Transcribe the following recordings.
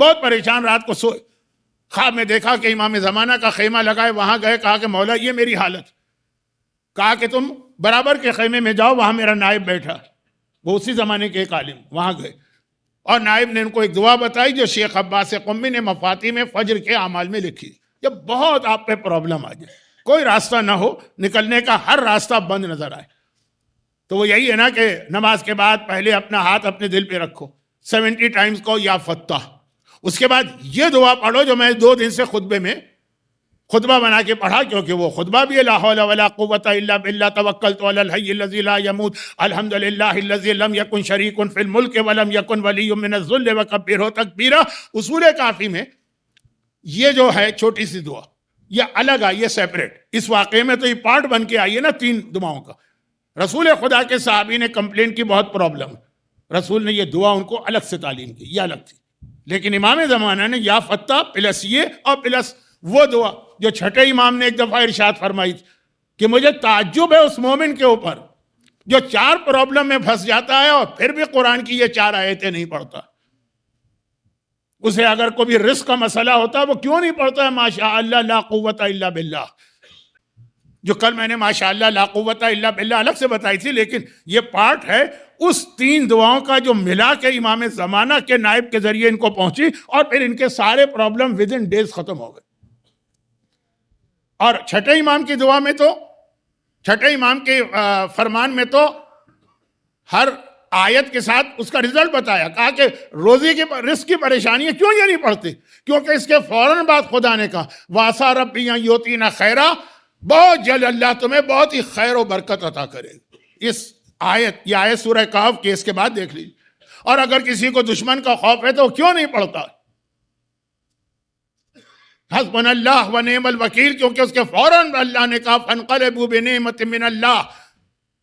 بہت پریشان، رات کو سوئے، خواب میں دیکھا کہ امام زمانہ کا خیمہ لگائے، وہاں گئے، کہا کہ مولا یہ میری حالت، کہا کہ تم برابر کے خیمے میں جاؤ، وہاں میرا نائب بیٹھا، وہ اسی زمانے کے ایک عالم، وہاں گئے اور نائب نے ان کو ایک دعا بتائی جو شیخ عباس قمی نے مفاتیح میں فجر کے اعمال میں لکھی. جب بہت آپ پہ پرابلم آ جائے، کوئی راستہ نہ ہو، نکلنے کا ہر راستہ بند نظر آئے، تو وہ یہی ہے نا کہ نماز کے بعد پہلے اپنا ہاتھ اپنے دل پہ رکھو، 70 ٹائمز کو یا فتح، اس کے بعد یہ دعا پڑھو جو میں 2 دن سے خطبے میں خطبہ بنا کے پڑھا، کیونکہ وہ خطبہ بھی لا حول ولا قوت الا باللہ توکلت علی الحی الذی لا یموت الحمدللہ الذی لم یکن شریک فی الملک ولم یکن ولی من الذل وکبرہ تکبیرہ. اصول کافی میں یہ جو ہے چھوٹی سی دعا یہ الگ آئی ہے، سیپریٹ. اس واقعے میں تو یہ پارٹ بن کے آئی ہے نا 3 دعاؤں کا. رسول خدا کے صحابی نے کمپلین کی بہت پرابلم، رسول نے یہ دعا ان کو الگ سے تعلیم کی، یہ الگ تھی. لیکن امام زمانہ نے یا فتح پلس یہ اور پلس وہ دعا جو چھٹے امام نے ایک دفعہ ارشاد فرمائی کہ مجھے تعجب ہے اس مومن کے اوپر جو 4 پرابلم میں پھنس جاتا ہے اور پھر بھی قرآن کی یہ 4 آیتیں نہیں پڑھتا. اسے اگر کوئی رزق کا مسئلہ ہوتا وہ کیوں نہیں پڑھتا ہے ماشاء اللہ لا قوت الا باللہ، جو کل میں نے ماشاء اللہ لا قوت الا باللہ الگ سے بتائی تھی، لیکن یہ پارٹ ہے اس 3 دعاؤں کا جو ملا کے امام زمانہ کے نائب کے ذریعے ان کو پہنچی اور پھر ان کے سارے پرابلم ود ان ڈیز ختم ہو گئے. اور چھٹے امام کی دعا میں تو، چھٹے امام کے فرمان میں تو ہر آیت کے ساتھ اس کا رزلٹ بتایا، کہا کہ روزی کی رزق کی پریشانی ہے، کیوں یہ نہیں پڑھتے؟ کیونکہ اس کے فوراً بعد خدا نے کہا وَعَسَىٰ رَبِّي أَن يُؤْتِينَا خَيْرًا، بہت جلد اللہ تمہیں بہت ہی خیر و برکت عطا کرے. اس آیت، یہ آیت سورہ کہف کے اس کے بعد دیکھ لیجیے. اور اگر کسی کو دشمن کا خوف ہے تو وہ کیوں نہیں پڑھتا حسبنا اللہ ونعم الوکیل، کیونکہ اس کے فوراً اللہ نے کہا فانقلبوا بنعمت من اللہ،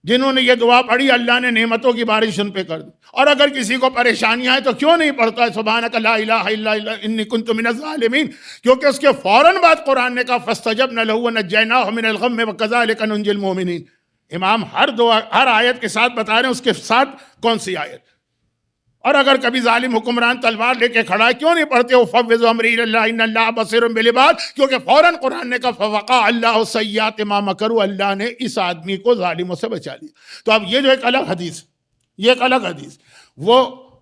جنہوں نے یہ دعا پڑھی اللہ نے نعمتوں کی بارش ان پہ کر دی. اور اگر کسی کو پریشانیاں ہیں تو کیوں نہیں پڑھتا ہے سبحانک لا الہ الا انت انی کنت من الظالمین، کیونکہ اس کے فوراً بعد قرآن نے کہا فاستجبنا له ونجیناہ من الغم وکذلک ننجی المؤمنین. امام ہر دعا، ہر آیت کے ساتھ بتا رہے ہیں اس کے ساتھ کون سی آیت. اور اگر کبھی ظالم حکمران تلوار لے کے کھڑا ہے کیوں نہیں پڑھتے وفوض امری الی اللہ ان اللہ بصیر بالعباد، کیونکہ فوراً قرآن نے کہا فوقع اللہ سیئات ما مکروا، اللہ نے اس آدمی کو ظالموں سے بچا لیا. تو اب یہ جو ایک الگ حدیث، یہ ایک الگ حدیث، وہ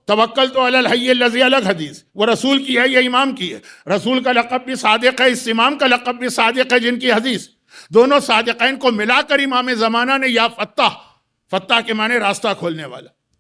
توکلت علی الحی الذی الگ حدیث، وہ رسول کی ہے، یہ امام کی ہے. رسول کا لقب بھی صادق ہے، اس امام کا لقب بھی صادق ہے جن کی حدیث، دونوں صادقین کو ملا کر امام زمانہ نے یا فتح، فتح کے معنی راستہ کھولنے والا،